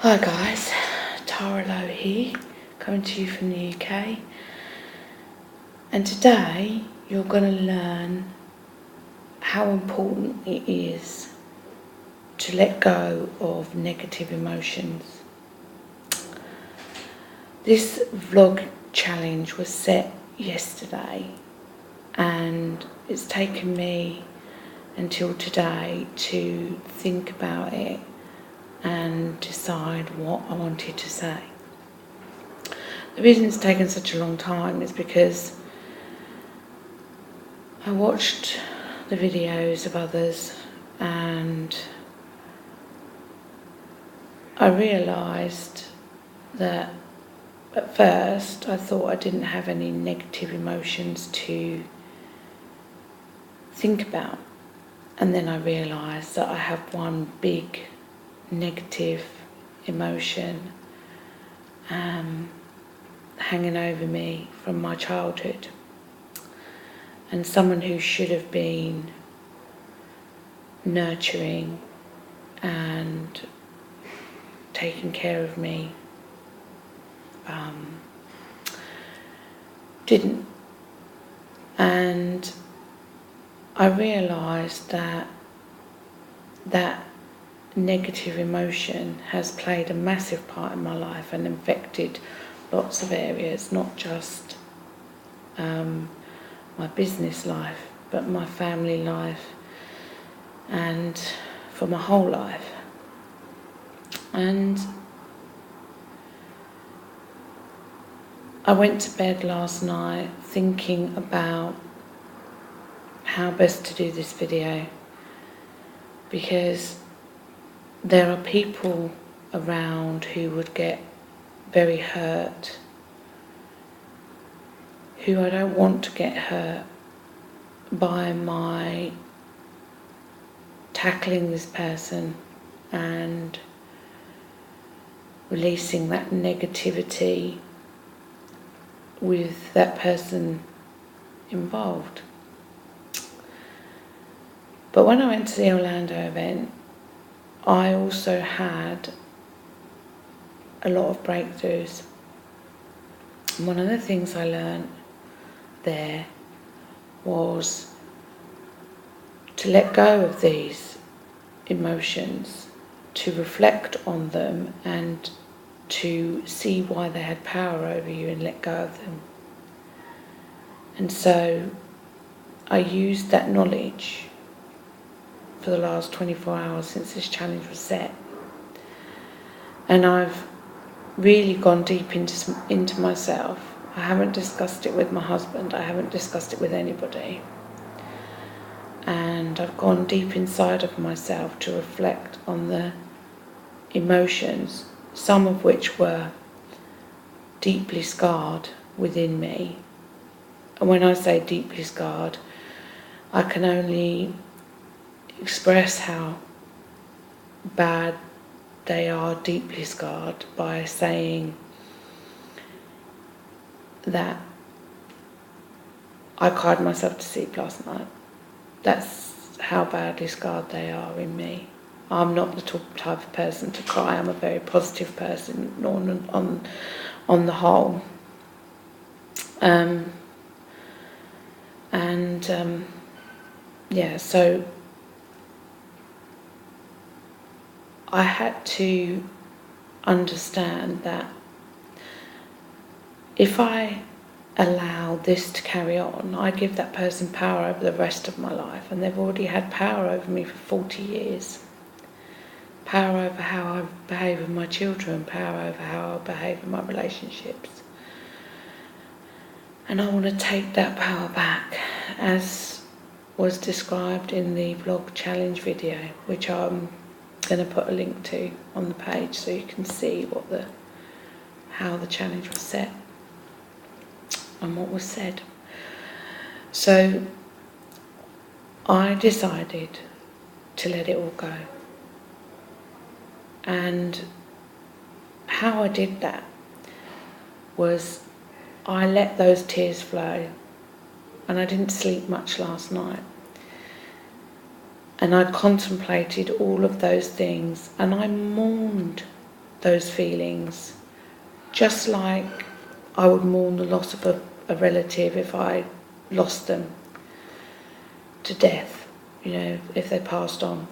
Hi guys, Tara Lowe here, coming to you from the UK. And today you're going to learn how important it is to let go of negative emotions. This vlog challenge was set yesterday and it's taken me until today to think about it and decide what I wanted to say. The reason it's taken such a long time is because I watched the videos of others and I realised that at first I thought I didn't have any negative emotions to think about, and then I realised that I have one big negative emotion hanging over me from my childhood, and someone who should have been nurturing and taking care of me didn't. And I realised that negative emotion has played a massive part in my life and infected lots of areas, not just my business life, but my family life and for my whole life. And I went to bed last night thinking about how best to do this video, because there are people around who would get very hurt, who I don't want to get hurt by my tackling this person and releasing that negativity with that person involved. But when I went to the Orlando event, I also had a lot of breakthroughs. And one of the things I learned there was to let go of these emotions, to reflect on them and to see why they had power over you and let go of them. And so I used that knowledge for the last 24 hours since this challenge was set. And I've really gone deep into myself. I haven't discussed it with my husband, I haven't discussed it with anybody. And I've gone deep inside of myself to reflect on the emotions, some of which were deeply scarred within me. And when I say deeply scarred, I can only express how bad they are deeply scarred by saying that I cried myself to sleep last night. That's how badly scarred they are in me. I'm not the type of person to cry. I'm a very positive person on the whole. So I had to understand that if I allow this to carry on, I give that person power over the rest of my life, and they've already had power over me for 40 years. Power over how I behave with my children, power over how I behave in my relationships. And I want to take that power back, as was described in the vlog challenge video, which I'm going to put a link to on the page so you can see how the challenge was set and what was said. So I decided to let it all go. And how I did that was I let those tears flow, and I didn't sleep much last night. And I contemplated all of those things, and I mourned those feelings, just like I would mourn the loss of a relative if I lost them to death, you know, if they passed on.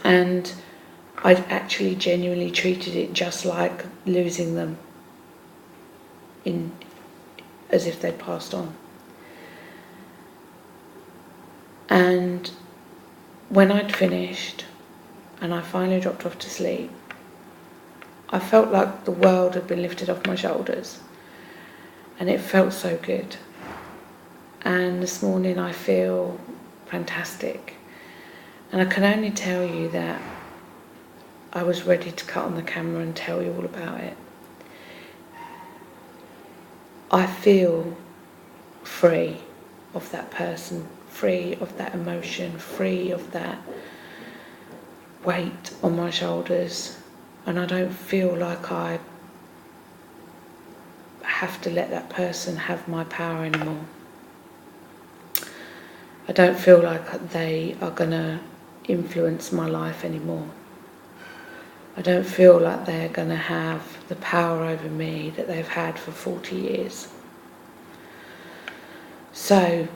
And I'd actually genuinely treated it just like losing them, as if they'd passed on. And when I'd finished and I finally dropped off to sleep, I felt like the world had been lifted off my shoulders, and it felt so good. And this morning I feel fantastic, and I can only tell you that I was ready to cut on the camera and tell you all about it. I feel free of that person, free of that emotion, free of that weight on my shoulders, and I don't feel like I have to let that person have my power anymore. I don't feel like they are going to influence my life anymore. I don't feel like they're going to have the power over me that they've had for 40 years. So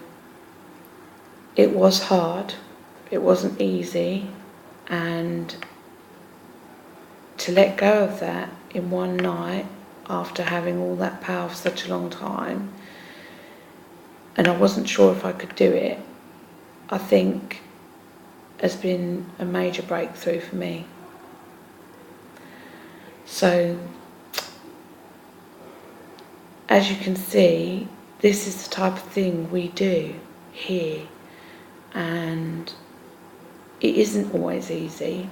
it was hard, it wasn't easy, and to let go of that in one night after having all that power for such a long time, and I wasn't sure if I could do it, I think has been a major breakthrough for me. So, as you can see, this is the type of thing we do here, and it isn't always easy,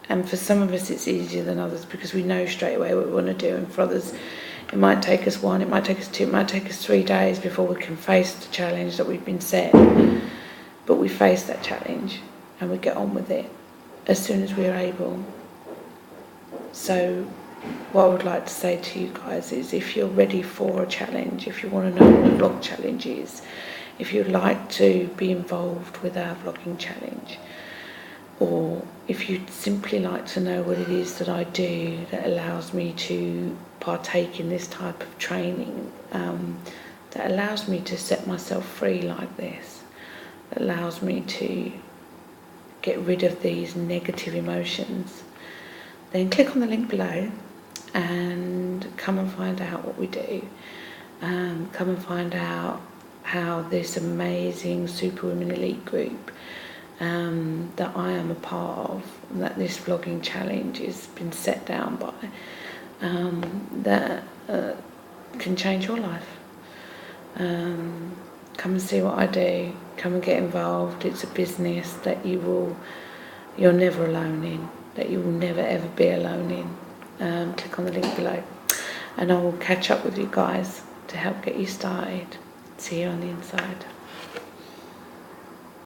and for some of us it's easier than others because we know straight away what we want to do, and for others it might take us 1, it might take us 2, it might take us 3 days before we can face the challenge that we've been set. But we face that challenge and we get on with it as soon as we are able. So what I would like to say to you guys is, if you're ready for a challenge, if you want to know what a vlog challenge is, if you'd like to be involved with our vlogging challenge, or if you'd simply like to know what it is that I do that allows me to partake in this type of training, that allows me to set myself free like this, that allows me to get rid of these negative emotions, then click on the link below and come and find out what we do. Come and find out how this amazing Superwomen Elite group that I am a part of, that this vlogging challenge has been set down by, that can change your life. Come and see what I do, come and get involved. It's a business that you're never alone in, that you will never ever be alone in. Click on the link below and I will catch up with you guys to help get you started. See you on the inside.